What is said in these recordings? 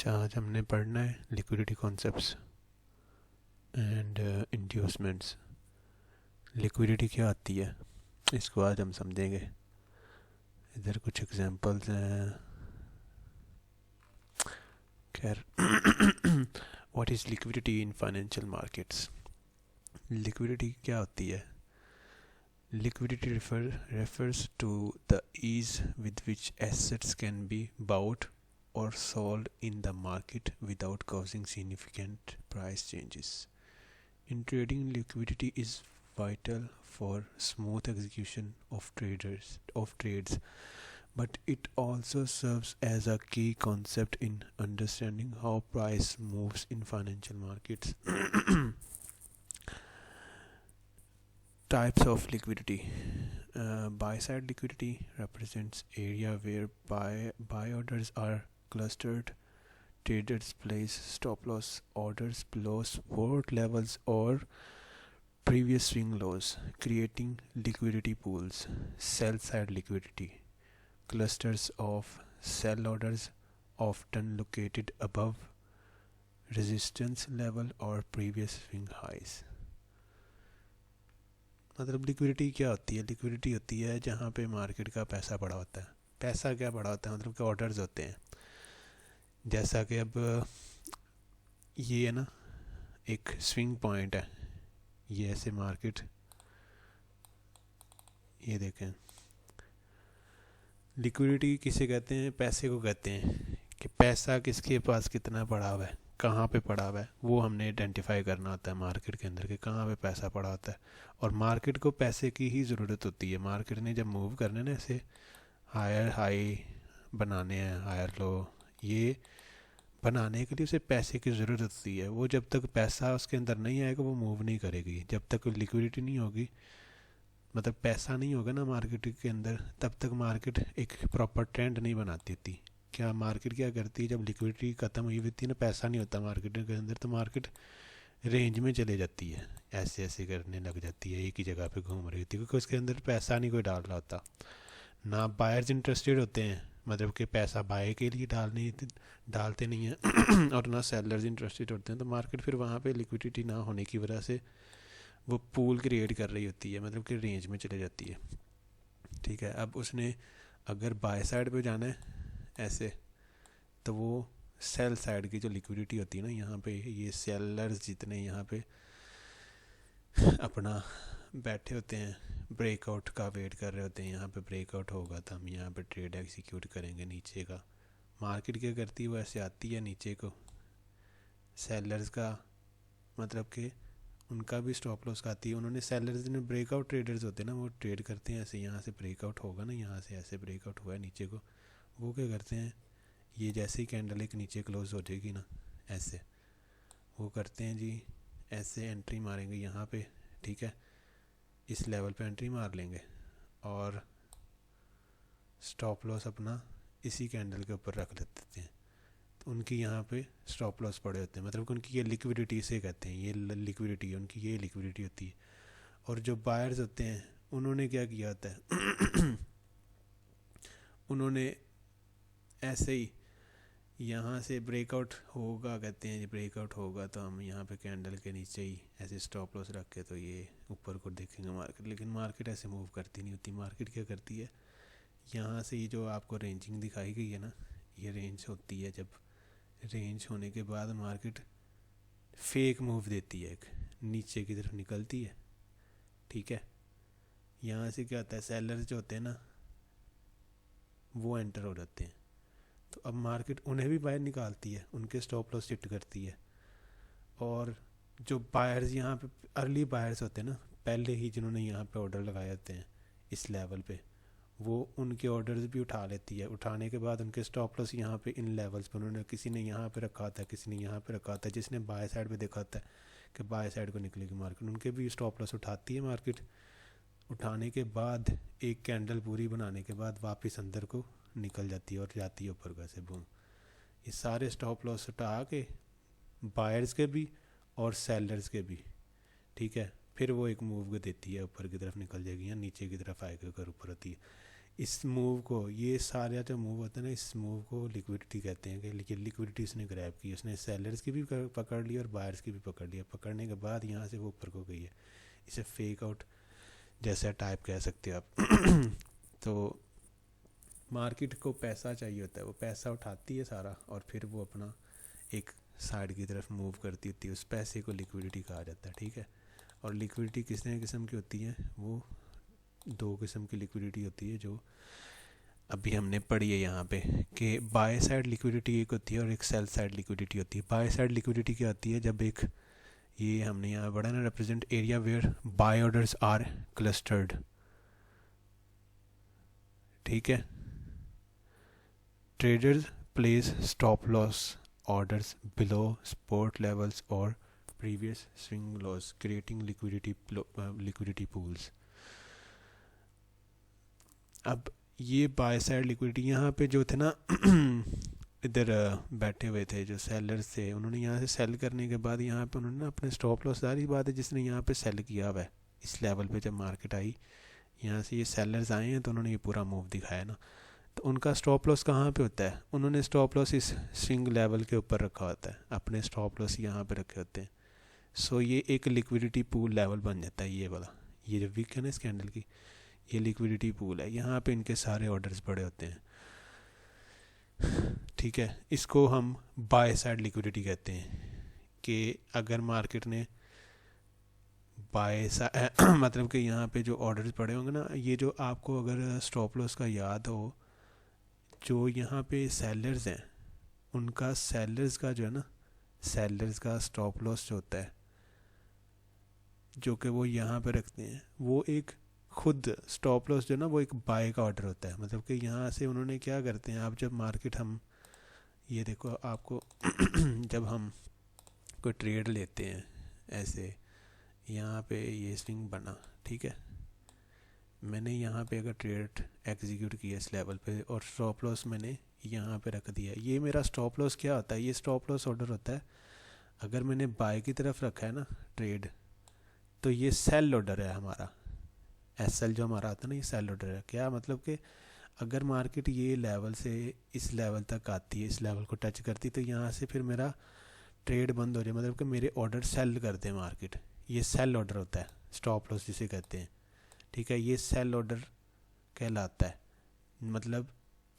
अच्छा, आज हमने पढ़ना है liquidity concepts and inducements. Liquidity क्या आती है, इसको आज हम समझेंगे। इधर कुछ एग्जांपल्स हैं। खैर, what is liquidity in financial markets? Liquidity क्या होती है? Liquidity refers to the ease with which assets can be bought or sold in the market without causing significant price changes. In trading, liquidity is vital for smooth execution of trades, but it also serves as a key concept in understanding how price moves in financial markets. Types of liquidity. Buy side liquidity represents area where buy orders are clustered. Traders place stop loss orders below support levels or previous swing lows, creating liquidity pools. Sell side liquidity. Clusters of sell orders often located above resistance level or previous swing highs. मतलब liquidity क्या होती है? Liquidity होती है जहाँ पे market का पैसा पड़ा होता है। पैसा क्या पड़ा होता है? मतलब कि ऑर्डर्स होते हैं। जैसा कि अब ये है ना, एक स्विंग पॉइंट है, ये ऐसे मार्केट, ये देखें। लिक्विडिटी किसे कहते हैं? पैसे को कहते हैं कि पैसा किसके पास कितना पड़ा हुआ है, कहाँ पे पड़ा हुआ है, वो हमने आइडेंटिफाई करना होता है मार्केट के अंदर कि कहाँ पे पैसा पड़ा होता है। और मार्केट को पैसे की ही ज़रूरत होती है। मार्केट ने जब मूव करने ना, ऐसे हायर हाई बनाने हैं, हायर लो, ये बनाने के लिए उसे पैसे की ज़रूरत होती है। वो जब तक पैसा उसके अंदर नहीं आएगा वो मूव नहीं करेगी। जब तक लिक्विडिटी नहीं होगी, मतलब पैसा नहीं होगा ना मार्केट के अंदर, तब तक मार्केट एक प्रॉपर ट्रेंड नहीं बनाती थी। क्या मार्केट क्या करती है, जब लिक्विडिटी ख़त्म हुई होती है ना, पैसा नहीं होता मार्केट के अंदर, तो मार्केट रेंज में चले जाती है, ऐसे ऐसे करने लग जाती है, एक ही जगह पे घूम रही होती है, क्योंकि उसके अंदर पैसा नहीं कोई डाल रहा होता। ना बायर्स इंटरेस्टेड होते हैं, मतलब कि पैसा बाय के लिए डालते नहीं हैं और ना सेलर्स इंटरेस्टेड होते हैं। तो मार्केट फिर वहाँ पे लिक्विडिटी ना होने की वजह से वो पूल क्रिएट कर रही होती है, मतलब कि रेंज में चले जाती है। ठीक है, अब उसने अगर बाय साइड पे जाना है ऐसे, तो वो सेल साइड की जो लिक्विडिटी होती है ना, यहाँ पे ये सेलर्स जितने यहाँ पे अपना बैठे होते हैं, ब्रेकआउट का वेट कर रहे होते हैं, यहाँ पे ब्रेकआउट होगा तो हम यहाँ पे ट्रेड एग्जीक्यूट करेंगे नीचे का। मार्केट क्या करती है, वो ऐसे आती है नीचे को। सेलर्स का मतलब कि उनका भी स्टॉप लॉस आती है। उन्होंने सेलर्स ने ब्रेकआउट ट्रेडर्स होते हैं ना, वो ट्रेड करते हैं ऐसे, यहाँ से ब्रेकआउट होगा ना, यहाँ से ऐसे ब्रेकआउट हुआ है नीचे को, वो क्या करते हैं, ये जैसे ही कैंडल एक नीचे क्लोज हो जाएगी ना, ऐसे वो करते हैं जी, ऐसे एंट्री मारेंगे यहाँ पे। ठीक है, इस लेवल पे एंट्री मार लेंगे और स्टॉप लॉस अपना इसी कैंडल के ऊपर रख देते हैं। तो उनकी यहाँ पे स्टॉप लॉस पड़े होते हैं, मतलब कि उनकी ये लिक्विडिटी से कहते हैं, ये लिक्विडिटी है उनकी, ये लिक्विडिटी होती है। और जो बायर्स होते हैं उन्होंने क्या किया होता है उन्होंने ऐसे ही यहाँ से ब्रेकआउट होगा, कहते हैं ब्रेकआउट होगा तो हम यहाँ पे कैंडल के नीचे ही ऐसे स्टॉप लॉस रख के तो ये ऊपर को देखेंगे मार्केट। लेकिन मार्केट ऐसे मूव करती नहीं होती। मार्केट क्या करती है, यहाँ से ये जो आपको रेंजिंग दिखाई गई है ना, ये रेंज होती है। जब रेंज होने के बाद मार्केट फेक मूव देती है, एक नीचे की तरफ निकलती है। ठीक है, यहाँ से क्या होता है, सेलर्स जो होते हैं ना वो एंटर हो जाते हैं, तो अब मार्केट उन्हें भी बाहर निकालती है, उनके स्टॉप लॉस शिफ्ट करती है। और जो बायर्स यहाँ पे अर्ली बायर्स होते हैं ना, पहले ही जिन्होंने यहाँ पे ऑर्डर लगाए होते हैं इस लेवल पे, वो उनके ऑर्डर्स भी उठा लेती है। उठाने के बाद उनके स्टॉप लॉस यहाँ पे इन लेवल्स पे, उन्होंने किसी ने यहाँ पे रखा था, किसी ने यहाँ पे रखा था, जिसने बाय साइड पे देखा था कि बाय साइड को निकलेगी मार्केट, उनके भी स्टॉप लॉस उठाती है मार्केट। उठाने के बाद एक कैंडल पूरी बनाने के बाद वापस अंदर को निकल जाती है और जाती है ऊपर का से बूम। ये सारे स्टॉप लॉस उठा के बायर्स के भी और सेलर्स के भी, ठीक है, फिर वो एक मूव देती है, ऊपर की तरफ निकल जाएगी या नीचे की तरफ आएगी अगर ऊपर होती है। इस मूव को, ये सारा जो मूव होता है ना, इस मूव को लिक्विडिटी कहते हैं। कि लिक्विडिटी उसने ग्रैब की, उसने सेलर्स की भी पकड़ ली और बायर्स की भी पकड़ लिया। पकड़ने के बाद यहाँ से वो ऊपर को गई है। इसे फेक आउट जैसा टाइप कह सकते हो आप। तो मार्केट को पैसा चाहिए होता है, वो पैसा उठाती है सारा और फिर वो अपना एक साइड की तरफ मूव करती होती है। उस पैसे को लिक्विडिटी कहा जाता है, ठीक है। और लिक्विडिटी कितने किस्म की होती है? वो 2 किस्म की लिक्विडिटी होती है जो अभी हमने पढ़ी है यहाँ पे, कि बाय साइड लिक्विडिटी एक होती है और एक सेल साइड लिक्विडिटी होती है। बाय साइड लिक्विडिटी क्या होती है? जब एक, ये हमने यहाँ पढ़ा ना, represent area where buy orders are clustered, ठीक है। Traders place stop loss orders below support levels और previous swing lows, creating liquidity pools. अब ये बाय साइड लिक्विडिटी, यहाँ पे जो थे ना इधर बैठे हुए थे जो सेलर्स थे, उन्होंने यहाँ से सेल करने के बाद यहाँ पे उन्होंने ना अपने स्टॉप लॉस, सारी बात है, जिसने यहाँ पे सेल किया हुआ है इस लेवल पे, जब मार्केट आई यहाँ से ये सेलर्स आए हैं तो उन्होंने ये पूरा मूव दिखाया ना, तो उनका स्टॉप लॉस कहाँ पे होता है? उन्होंने स्टॉप लॉस इस स्विंग लेवल के ऊपर रखा होता है, अपने स्टॉप लॉस यहाँ पे रखे होते हैं। सो ये एक लिक्विडिटी पूल लेवल बन जाता है, ये वाला, ये जो विक है ना इस कैंडल की, ये लिक्विडिटी पूल है। यहाँ पे इनके सारे ऑर्डर्स पड़े होते हैं, ठीक है। इसको हम बाय साइड लिक्विडिटी कहते हैं, कि अगर मार्केट ने बाय मतलब कि यहाँ पे जो ऑर्डर्स पड़े होंगे ना, ये जो आपको अगर स्टॉप लॉस का याद हो, जो यहाँ पे सेलर्स हैं उनका, सेलर्स का जो है ना, सेलर्स का स्टॉप लॉस जो होता है, जो कि वो यहाँ पे रखते हैं, वो एक खुद स्टॉप लॉस जो ना, वो एक बाय का ऑर्डर होता है। मतलब कि यहाँ से उन्होंने क्या करते हैं, आप जब मार्केट, हम ये देखो आपको जब हम कोई ट्रेड लेते हैं ऐसे, यहाँ पे ये स्विंग बना, ठीक है, मैंने यहाँ पे अगर ट्रेड एग्जीक्यूट किया इस लेवल पे और स्टॉप लॉस मैंने यहाँ पे रख दिया, ये मेरा स्टॉप लॉस क्या होता है? ये स्टॉप लॉस ऑर्डर होता है। अगर मैंने बाय की तरफ रखा है ना ट्रेड, तो ये सेल ऑर्डर है हमारा। एसएल जो हमारा आता है ना, ये सेल ऑर्डर है। क्या मतलब कि अगर मार्केट ये लेवल से इस लेवल तक आती है, इस लेवल को टच करती, तो यहाँ से फिर मेरा ट्रेड बंद हो जाए, मतलब कि मेरे ऑर्डर सेल करते हैं मार्केट। ये सेल ऑर्डर होता है, स्टॉप लॉस जिसे कहते हैं, ठीक है। ये सेल ऑर्डर कहलाता है, मतलब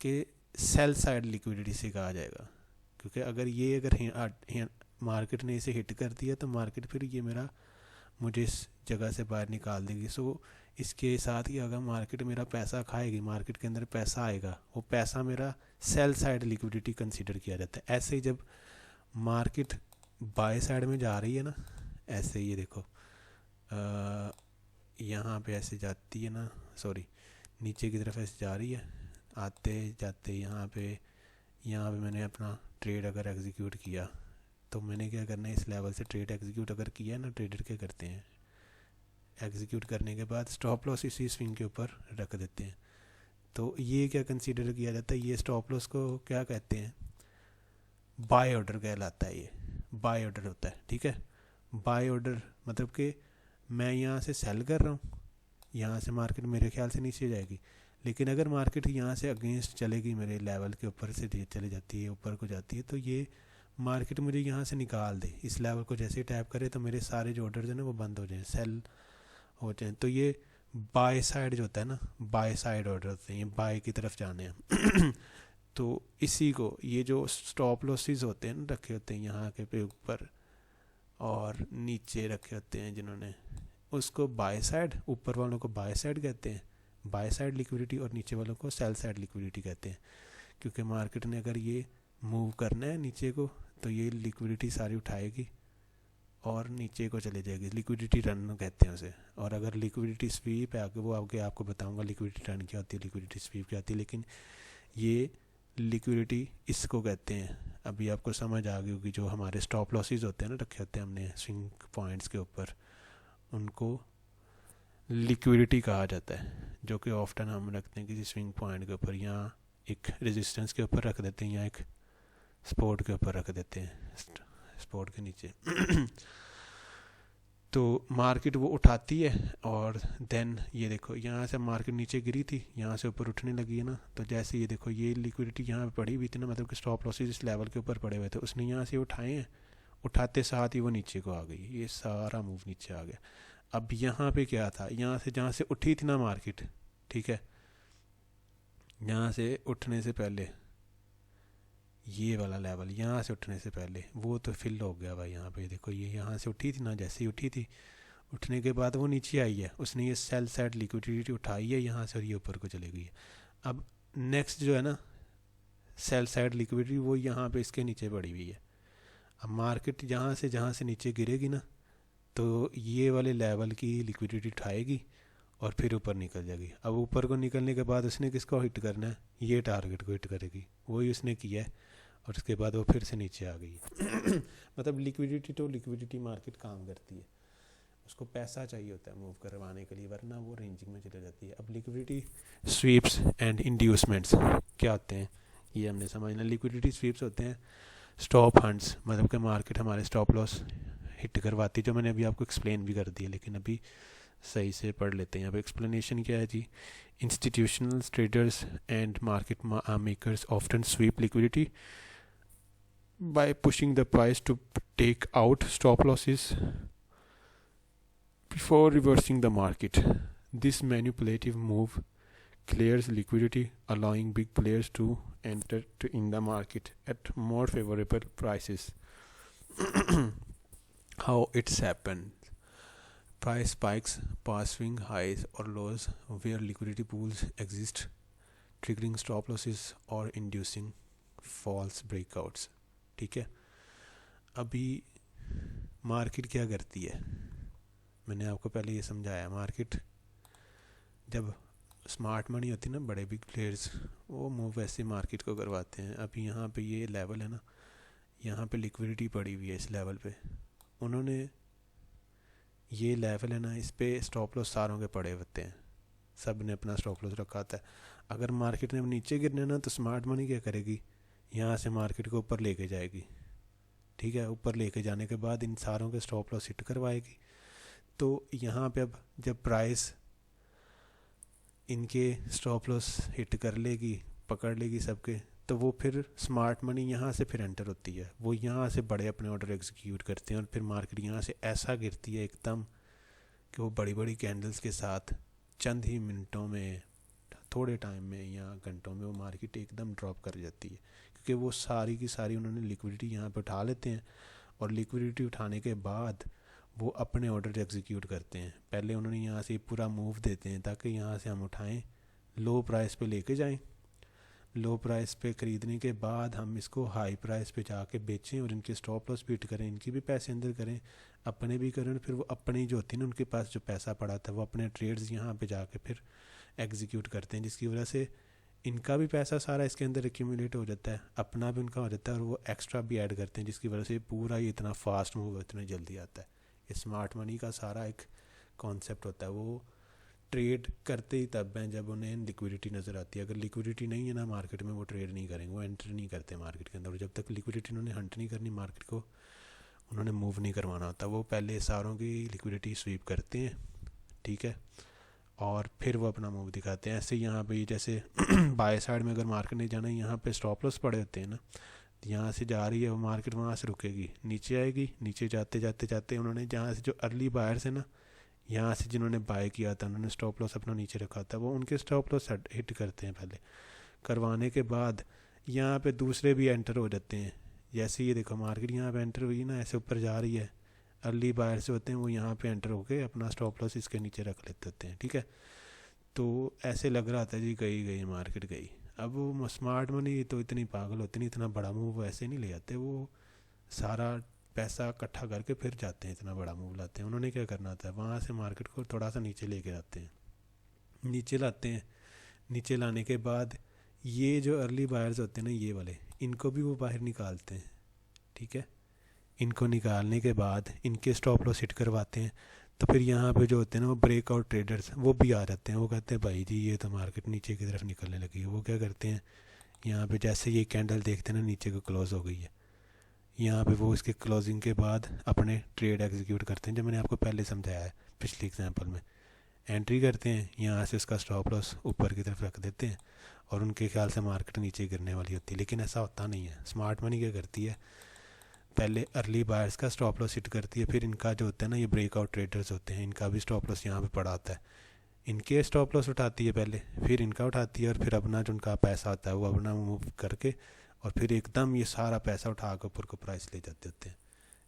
कि सेल साइड लिक्विडिटी से कहा जाएगा। क्योंकि अगर मार्केट ने इसे हिट कर दिया तो मार्केट फिर ये मेरा, मुझे इस जगह से बाहर निकाल देगी। सो इसके साथ ही अगर मार्केट मेरा पैसा खाएगी, मार्केट के अंदर पैसा आएगा, वो पैसा मेरा सेल साइड लिक्विडिटी कंसीडर किया जाता है। ऐसे ही जब मार्केट बाय साइड में जा रही है ना, ऐसे ये देखो यहाँ पे ऐसे जाती है ना, सॉरी नीचे की तरफ ऐसे जा रही है, आते जाते यहाँ पे मैंने अपना ट्रेड अगर एग्जीक्यूट किया, तो मैंने क्या करना है, इस लेवल से ट्रेड एग्जीक्यूट अगर किया ना, ट्रेडर क्या करते हैं, एग्जीक्यूट करने के बाद स्टॉप लॉस इसी स्विंग के ऊपर रख देते हैं। तो ये क्या कंसीडर किया जाता है, ये स्टॉप लॉस को क्या कहते हैं, बाय ऑर्डर कहलाता है। ये बाय ऑर्डर होता है, ठीक है। बाय ऑर्डर मतलब कि मैं यहाँ से सेल कर रहा हूँ, यहाँ से मार्केट मेरे ख्याल से नीचे जाएगी, लेकिन अगर मार्केट यहाँ से अगेंस्ट चलेगी, मेरे लेवल के ऊपर से चले जाती है, ऊपर को जाती है, तो ये मार्केट मुझे यहाँ से निकाल दे, इस लेवल को जैसे ही टैप करे तो मेरे सारे जो ऑर्डर हैं ना वो बंद हो जाएं, सेल हो जाएं। तो ये बाय साइड जो होता है ना, बाय साइड ऑर्डर होते हैं, ये बाय की तरफ जाने हैं। तो इसी को, ये जो स्टॉप लॉसेस होते हैं ना, रखे होते हैं यहाँ के पे ऊपर और नीचे रखे होते हैं जिन्होंने, उसको बाय साइड, ऊपर वालों को बाय साइड कहते हैं, बाय साइड लिक्विडिटी, और नीचे वालों को सेल साइड लिक्विडिटी कहते हैं। क्योंकि मार्केट ने अगर ये मूव करना है नीचे को, तो ये लिक्विडिटी सारी उठाएगी और नीचे को चले जाएगी, लिक्विडिटी रन कहते हैं उसे। और अगर लिक्विडिटी स्वीप है आगे, वो आगे आपको बताऊंगा लिक्विडिटी रन क्या होती है, लिक्विडिटी स्वीप क्या होती है, लेकिन ये लिक्विडिटी इसको कहते हैं। अभी आपको समझ आ गई होगी, जो हमारे स्टॉप लॉसेस होते हैं ना, रखे होते हैं हमने स्विंग पॉइंट्स के ऊपर, उनको लिक्विडिटी कहा जाता है, जो कि ऑफ्टन हम रखते हैं किसी स्विंग पॉइंट के ऊपर, यहाँ एक रेजिस्टेंस के ऊपर रख देते हैं, या एक सपोर्ट के ऊपर रख देते हैं, सपोर्ट के नीचे। तो मार्केट वो उठाती है और देन ये देखो यहाँ से मार्केट नीचे गिरी थी, यहाँ से ऊपर उठने लगी है ना, तो जैसे ये देखो ये लिक्विडिटी यहाँ पे पड़ी हुई थी ना, मतलब कि स्टॉप लॉसेस इस लेवल के ऊपर पड़े हुए थे, उसने यहाँ से उठाए हैं, उठाते साथ ही वो नीचे को आ गई, ये सारा मूव नीचे आ गया। अब यहाँ पे क्या था, यहाँ से जहाँ से उठी थी ना मार्केट, ठीक है, यहाँ से उठने से पहले ये वाला लेवल, यहाँ से उठने से पहले वो तो फिल हो गया भाई। यहाँ पे देखो ये यहाँ से उठी थी ना, जैसे ही उठी थी, उठने के बाद वो नीचे आई है, उसने ये सेल साइड लिक्विडिटी उठाई है यहाँ से और ये ऊपर को चली गई है। अब नेक्स्ट जो है ना सेल साइड लिक्विडिटी, वो यहाँ पे इसके नीचे पड़ी हुई है। अब मार्केट जहाँ से नीचे गिरेगी ना, तो ये वाले लेवल की लिक्विडिटी उठाएगी और फिर ऊपर निकल जाएगी। अब ऊपर को निकलने के बाद उसने किसको हिट करना है, ये टारगेट को हिट करेगी, वही उसने किया है, और उसके बाद वो फिर से नीचे आ गई मतलब लिक्विडिटी तो लिक्विडिटी मार्केट काम करती है, उसको पैसा चाहिए होता है मूव करवाने के लिए, वरना वो रेंजिंग में चले जाती है। अब लिक्विडिटी स्वीप्स एंड इंड्यूसमेंट्स क्या होते हैं ये हमने समझना। लिक्विडिटी स्वीप्स होते हैं स्टॉप हंट्स, मतलब कि मार्केट हमारे स्टॉप लॉस हिट करवाती, जो मैंने अभी आपको एक्सप्लेन भी कर दिया, लेकिन अभी सही से पढ़ लेते हैं। यहाँ पे एक्सप्लेनेशन क्या है जी, institutional traders and market makers often sweep liquidity by pushing the price to take out stop losses before reversing the market. This manipulative move clears liquidity, allowing big players to enter in the market at more favorable prices. How it's happened: price spikes past swing highs or lows where liquidity pools exist, triggering stop losses or inducing false breakouts. ठीक है, अभी market क्या करती है, मैंने आपको पहले ये समझाया। मार्केट जब स्मार्ट मनी होती है ना, बड़े बिग प्लेयर्स, वो मूव ऐसे मार्केट को करवाते हैं। अभी यहाँ पे ये लेवल है ना, यहाँ पे लिक्विडिटी पड़ी हुई है इस लेवल पे, उन्होंने ये लेवल है ना, इस पे स्टॉप लॉस सारों के पड़े होते हैं, सब ने अपना स्टॉप लॉस रखा होता है। अगर मार्केट ने नीचे गिरने ना, तो स्मार्ट मनी क्या करेगी, यहाँ से मार्केट को ऊपर लेके जाएगी, ठीक है, ऊपर लेके जाने के बाद इन सारों के स्टॉप लॉस हिट करवाएगी। तो यहाँ पे अब जब प्राइस इनके स्टॉप लॉस हिट कर लेगी, पकड़ लेगी सबके, तो वो फिर स्मार्ट मनी यहाँ से फिर एंटर होती है, वो यहाँ से बड़े अपने ऑर्डर एग्जीक्यूट करते हैं, और फिर मार्केट यहाँ से ऐसा गिरती है एकदम कि वो बड़ी बड़ी कैंडल्स के साथ चंद ही मिनटों में, थोड़े टाइम में या घंटों में वो मार्केट एकदम ड्रॉप कर जाती है, क्योंकि वो सारी की सारी उन्होंने लिक्विडिटी यहाँ पे उठा लेते हैं, और लिक्विडिटी उठाने के बाद वो अपने ऑर्डर एग्जीक्यूट करते हैं। पहले उन्होंने यहाँ से पूरा मूव देते हैं ताकि यहाँ से हम उठाएं, लो प्राइस पे लेके जाएं, लो प्राइस पे ख़रीदने के बाद हम इसको हाई प्राइस पे जाके बेचें और इनके स्टॉप लॉस बीट करें, इनकी भी पैसे अंदर करें, अपने भी करें, फिर वो अपनी जो होती है ना, उनके पास जो पैसा पड़ा था, वो अपने ट्रेड्स यहाँ पे जाके फिर एग्जीक्यूट करते हैं, जिसकी वजह से इनका भी पैसा सारा इसके अंदर एक्यूमुलेट हो जाता है, अपना भी उनका हो जाता है, और वो एक्स्ट्रा भी ऐड करते हैं, जिसकी वजह से पूरा ये इतना फास्ट मूव इतना जल्दी आता है। ये स्मार्ट मनी का सारा एक कॉन्सेप्ट होता है। वो ट्रेड करते ही तब हैं जब उन्हें लिक्विडिटी नज़र आती है। अगर लिक्विडिटी नहीं है ना मार्केट में, वो ट्रेड नहीं करेंगे, वो एंटर नहीं करते मार्केट के अंदर, और जब तक लिक्विडिटी उन्होंने हंट नहीं करनी मार्केट को, उन्होंने मूव नहीं करवाना होता, वो पहले सारों की लिक्विडिटी स्वीप करते हैं, ठीक है, और फिर वो अपना मूव दिखाते हैं। ऐसे यहाँ पे जैसे बाय साइड में अगर मार्केट नहीं जाना, यहाँ पे स्टॉप लॉस पड़े होते हैं ना, यहाँ से जा रही है वो मार्केट, वहाँ से रुकेगी, नीचे आएगी, नीचे जाते जाते जाते उन्होंने जहाँ से जो अर्ली बायर्स है ना, यहाँ से जिन्होंने बाय किया था, उन्होंने स्टॉप लॉस अपना नीचे रखा था, वो उनके स्टॉप लॉस हिट करते हैं पहले, करवाने के बाद यहाँ पे दूसरे भी एंटर हो जाते हैं। जैसे ये देखो मार्केट यहाँ पे एंटर हुई ना, ऐसे ऊपर जा रही है, अर्ली बायर से होते हैं वो यहाँ पे एंटर होके अपना स्टॉप लॉस इसके नीचे रख लेते होते हैं, ठीक है। तो ऐसे लग रहा था जी गई मार्केट गई। अब वो स्मार्ट मनी तो इतनी पागल होती नहीं, इतना बड़ा मूव ऐसे नहीं ले जाते, वो सारा पैसा इकट्ठा करके फिर जाते हैं, इतना बड़ा मूव लाते हैं। उन्होंने क्या करना था, वहाँ से मार्केट को थोड़ा सा नीचे लेके आते हैं, नीचे लाते हैं, नीचे लाने के बाद ये जो अर्ली बायर्स होते हैं ना, ये वाले, इनको भी वो बाहर निकालते हैं, ठीक है। इनको निकालने के बाद इनके स्टॉप लॉस हिट करवाते हैं, तो फिर यहाँ पे जो होते हैं ना वो ब्रेकआउट ट्रेडर्स, वो भी आ जाते हैं, वो कहते हैं भाई जी ये तो मार्केट नीचे की तरफ निकलने लगी है। वो क्या करते हैं, यहाँ पे जैसे ये कैंडल देखते हैं ना नीचे को क्लोज हो गई है, यहाँ पे वो इसके क्लोजिंग के बाद अपने ट्रेड एग्जीक्यूट करते हैं, जो मैंने आपको पहले समझाया है पिछले एग्जांपल में। एंट्री करते हैं, यहाँ से उसका स्टॉप लॉस ऊपर की तरफ रख देते हैं और उनके ख्याल से मार्केट नीचे गिरने वाली होती है, लेकिन ऐसा होता नहीं है। स्मार्ट मनी क्या करती है, पहले अर्ली बायर्स का स्टॉप लॉस हिट करती है, फिर इनका जो होता है ना, ये ब्रेकआउट ट्रेडर्स होते हैं, इनका भी स्टॉप लॉस यहाँ पे पड़ा होता है, इनके स्टॉप लॉस उठाती है पहले, फिर इनका उठाती है, और फिर अपना जो उनका पैसा होता है वो अपना मूव करके और फिर एकदम ये सारा पैसा उठा कर ऊपर को प्राइस ले जाते होते हैं।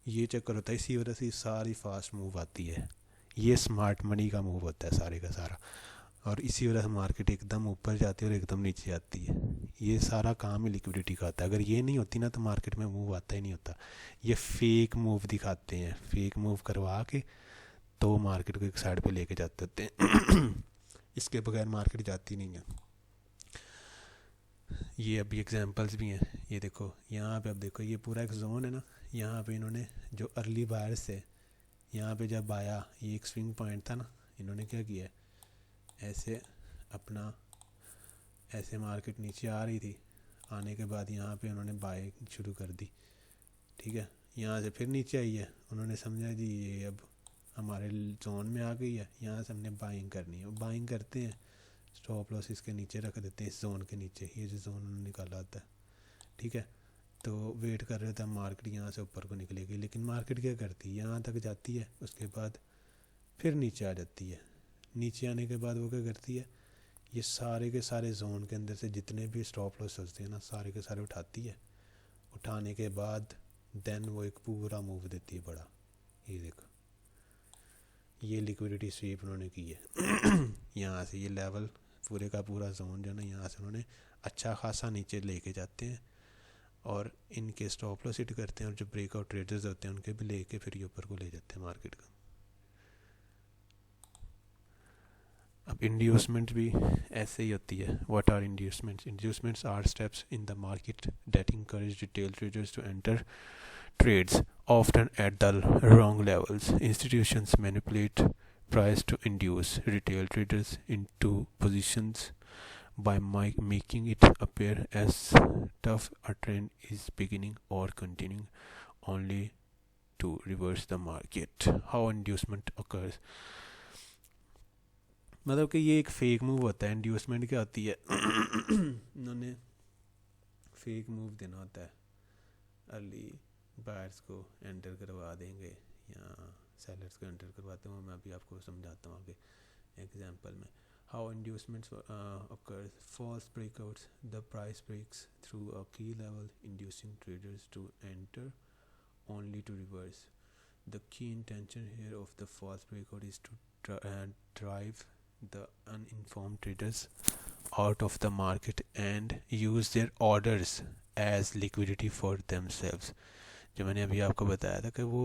ये चक्कर होता है, इसी वजह से सारी फास्ट मूव आती है। ये स्मार्ट मनी का मूव होता है सारे का सारा, और इसी वजह से मार्केट एकदम ऊपर जाती है और एकदम नीचे आती है। ये सारा काम ही लिक्विडिटी का होता है। अगर ये नहीं होती ना तो मार्केट में मूव आता ही नहीं होता। ये फेक मूव दिखाते हैं, फेक मूव करवा के तो मार्केट को एक साइड पे लेके जाते होते हैं। इसके बगैर मार्केट जाती नहीं है। ये अभी एग्जांपल्स भी हैं, ये देखो यहाँ पे, अब देखो ये पूरा एक जोन है ना, यहाँ पे इन्होंने जो अर्ली बायर्स है, यहाँ पे जब आया ये एक स्विंग पॉइंट था ना, इन्होंने क्या किया है, ऐसे अपना ऐसे मार्केट नीचे आ रही थी, आने के बाद यहाँ पे उन्होंने बाय शुरू कर दी, ठीक है। यहाँ से फिर नीचे आई है, उन्होंने समझा जी ये अब हमारे जोन में आ गई है, यहाँ से हमने बाइंग करनी है। बाइंग करते हैं, स्टॉप लॉस इसके नीचे रख देते हैं, इस जोन के नीचे, ये जो जोन उन्होंने निकाला होता है, ठीक है। तो वेट कर रहे थे मार्केट यहाँ से ऊपर को निकलेगी, लेकिन मार्केट क्या करती है, यहाँ तक जाती है, उसके बाद फिर नीचे आ जाती है। नीचे आने के बाद वो क्या करती है, ये सारे के सारे जोन के अंदर से जितने भी स्टॉप लॉस होते हैं ना, सारे के सारे उठाती है। उठाने के बाद देन वो एक पूरा मूव देती है बड़ा। ये देखो, ये लिक्विडिटी स्वीप उन्होंने की है। यहाँ से ये लेवल पूरे का पूरा जोन जो है ना, यहाँ से उन्होंने अच्छा खासा नीचे लेके जाते हैं और इनके स्टॉप लॉस हिट करते हैं, और जो ब्रेकआउट ट्रेडर्स होते हैं उनके भी लेके फिर ये ऊपर को ले जाते हैं मार्केट का। अब इंड्यूसमेंट भी ऐसे ही होती है। What are inducements? Inducements are steps in the market that encourage retail traders to enter trades, often at the wrong levels. Institutions manipulate price to induce retail traders into positions by making it appear as tough a trend is beginning or continuing, only to reverse the market. How inducement occurs? मतलब कि ये एक fake move होता है। Inducement क्या होती है, उन्होंने फेक मूव देना होता है, अर्ली बायर्स को एंटर करवा देंगे या सेलर्स को एंटर करवाते हैं, मैं अभी आपको समझाता हूँ आगे एग्जांपल में। How inducements occurs, false breakouts, the price breaks through a key level inducing traders to enter only to reverse. The key intention here of the false breakout is to drive the uninformed traders out of the market and use their orders as liquidity for themselves. जो मैंने अभी आपको बताया था कि वो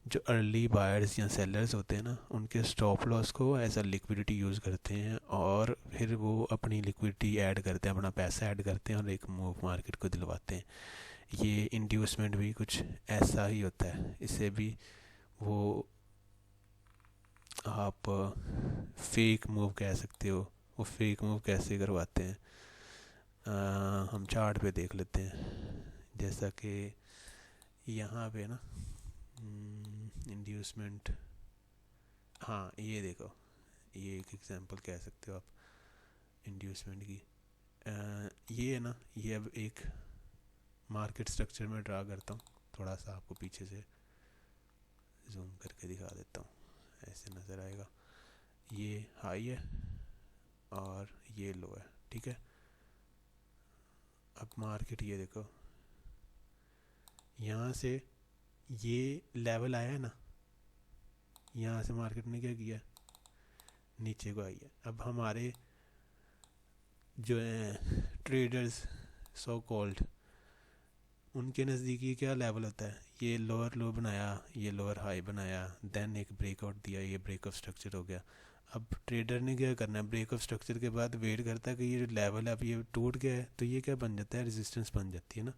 जो early buyers या सेलर्स होते हैं ना, उनके स्टॉप लॉस को एज अ लिक्विडिटी यूज़ करते हैं और फिर वो अपनी लिक्विडिटी ऐड करते हैं, अपना पैसा ऐड करते हैं और एक मूव मार्केट को दिलवाते हैं। ये इंड्यूसमेंट भी कुछ ऐसा ही होता है। इससे भी वो आप फेक मूव कह सकते हो। वो फेक मूव कैसे करवाते हैं, हम चार्ट पे देख लेते हैं। जैसा कि यहाँ पे ना इंड्यूसमेंट, हाँ ये देखो, ये एक एग्जांपल कह सकते हो आप इंड्यूसमेंट की। ये है ना, ये अब एक मार्केट स्ट्रक्चर में ड्रा करता हूँ, थोड़ा सा आपको पीछे से जूम करके दिखा देता हूँ, ऐसे नज़र आएगा। ये हाई है और ये लो है, ठीक है। अब मार्केट ये देखो, यहाँ से ये लेवल आया है ना, यहाँ से मार्केट ने क्या किया, नीचे को आई है। अब हमारे जो हैं ट्रेडर्स सो कॉल्ड, उनके नज़दीक ये क्या लेवल होता है, ये लोअर लो बनाया, ये लोअर हाई बनाया, देन एक ब्रेकआउट दिया, ये ब्रेकआउट स्ट्रक्चर हो गया। अब ट्रेडर ने क्या करना है, ब्रेकआउट स्ट्रक्चर के बाद वेट करता है कि ये लेवल अब ये टूट गया है, तो ये क्या बन जाता है, रेजिस्टेंस बन जाती है ना।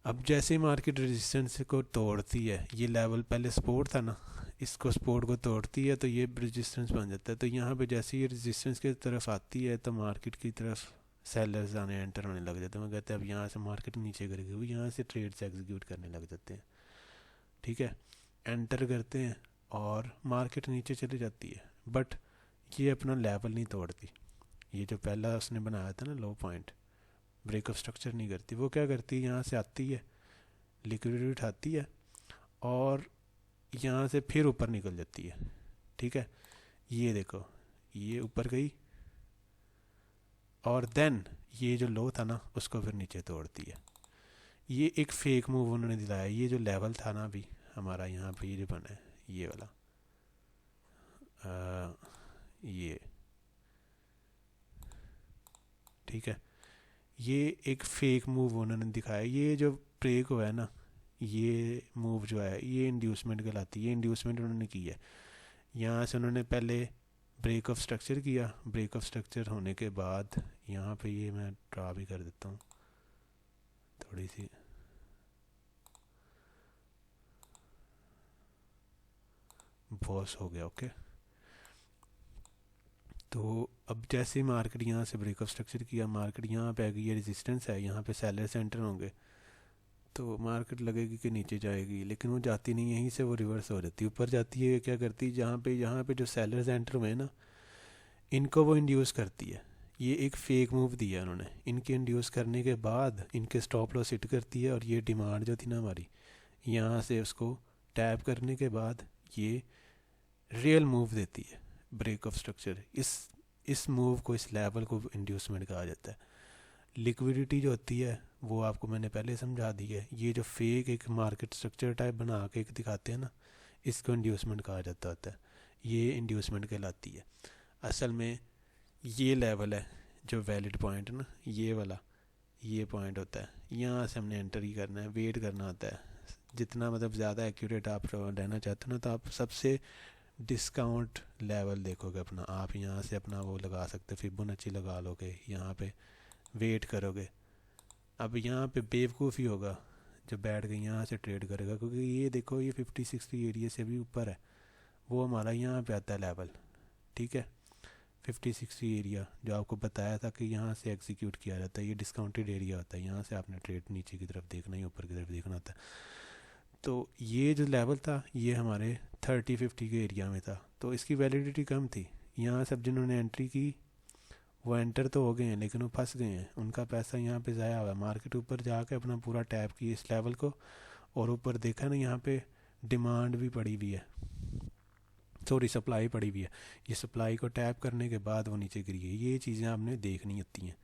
अब जैसे ही मार्केट रेजिस्टेंस को तोड़ती है, ये लेवल पहले सपोर्ट था ना, इसको सपोर्ट को तोड़ती है तो ये रेजिस्टेंस बन जाता है। तो यहाँ पे जैसे ये रेजिस्टेंस की तरफ आती है तो मार्केट की तरफ सेलर्स आने एंटर होने लग जाते हैं, वो कहते हैं अब यहाँ से मार्केट नीचे करेगी, वो यहाँ से ट्रेड्स एग्जीक्यूट करने लग जाते हैं। ठीक है, एंटर करते हैं और मार्केट नीचे चली जाती है, बट ये अपना लेवल नहीं तोड़ती। ये जो पहला उसने बनाया था ना लो पॉइंट, ब्रेकअप स्ट्रक्चर नहीं करती। वो क्या करती है, यहाँ से आती है, लिक्विडिटी उठाती है और यहाँ से फिर ऊपर निकल जाती है। ठीक है, ये देखो, ये ऊपर गई और देन ये जो लो था ना उसको फिर नीचे तोड़ती है। ये एक फेक मूव उन्होंने दिलाया। ये जो लेवल था ना अभी हमारा यहाँ पे, ये जो बना है ये वाला, ये ठीक है, ये एक फेक मूव उन्होंने दिखाया। ये जो ब्रेक हुआ है ना, ये मूव जो है ये इंड्यूसमेंट कहलाती है। ये इंड्यूसमेंट उन्होंने की है। यहाँ से उन्होंने पहले ब्रेक ऑफ स्ट्रक्चर किया, ब्रेक ऑफ स्ट्रक्चर होने के बाद यहाँ पे ये मैं ड्रा भी कर देता हूँ थोड़ी सी, बॉस हो गया। ओके, तो अब जैसे मार्केट यहाँ से ब्रेक ऑफ स्ट्रक्चर किया, मार्केट यहाँ पे आ गई, ये रेजिस्टेंस है, यहाँ पे सेलर सेंटर होंगे, तो मार्केट लगेगी कि नीचे जाएगी, लेकिन वो जाती नहीं है, यहीं से वो रिवर्स हो जाती है, ऊपर जाती है। क्या करती है, यहाँ पे जो सेलर्स एंटर हुए ना, इनको वो इंड्यूस करती है। ये एक फेक मूव दिया उन्होंने, इनके इंड्यूस करने के बाद इनके स्टॉप लॉस हिट करती है, और ये डिमांड जो थी ना हमारी, यहाँ से उसको टैप करने के बाद ये रियल मूव देती है, ब्रेक ऑफ स्ट्रक्चर। इस मूव को, इस लेवल को इंड्यूसमेंट कहा जाता है। लिक्विडिटी जो होती है वो आपको मैंने पहले समझा दी है। ये जो फेक एक मार्केट स्ट्रक्चर टाइप बना के एक दिखाते हैं ना, इसको इंड्यूसमेंट कहा जाता होता है। ये इंड्यूसमेंट कहलाती है। असल में ये लेवल है जो वैलिड पॉइंट है ना, ये वाला, ये पॉइंट होता है, यहाँ से हमने एंटर ही करना है, वेट करना होता है। जितना मतलब ज़्यादा एक्यूरेट आप रहना चाहते हो ना, तो आप सबसे डिस्काउंट लेवल देखोगे अपना। आप यहाँ से अपना वो लगा सकते हो, फिबोनाची लगा लोगे, यहाँ पे वेट करोगे। अब यहाँ पे बेवकूफ़ी होगा जो बैठ के यहाँ से ट्रेड करेगा, क्योंकि ये देखो ये 50-60 एरिया से भी ऊपर है, वो हमारा यहाँ पे आता है लेवल। ठीक है, 50-60 एरिया जो आपको बताया था कि यहाँ से एग्जीक्यूट किया जाता है, ये डिस्काउंटेड एरिया होता है। यहाँ से आपने ट्रेड नीचे की तरफ देखना ही, ऊपर की तरफ देखना होता है। तो ये जो लेवल था ये हमारे 30-50 के एरिया में था, तो इसकी वैलिडिटी कम थी। यहाँ सब जिन्होंने एंट्री की वो एंटर तो हो गए हैं, लेकिन वो फंस गए हैं, उनका पैसा यहाँ पे ज़ाया हुआ है। मार्केट ऊपर जाके अपना पूरा टैप की इस लेवल को, और ऊपर देखा ना यहाँ पे डिमांड भी पड़ी हुई है, सॉरी सप्लाई पड़ी हुई है। ये सप्लाई को टैप करने के बाद वो नीचे गिरी है। ये चीज़ें आपने देखनी होती हैं,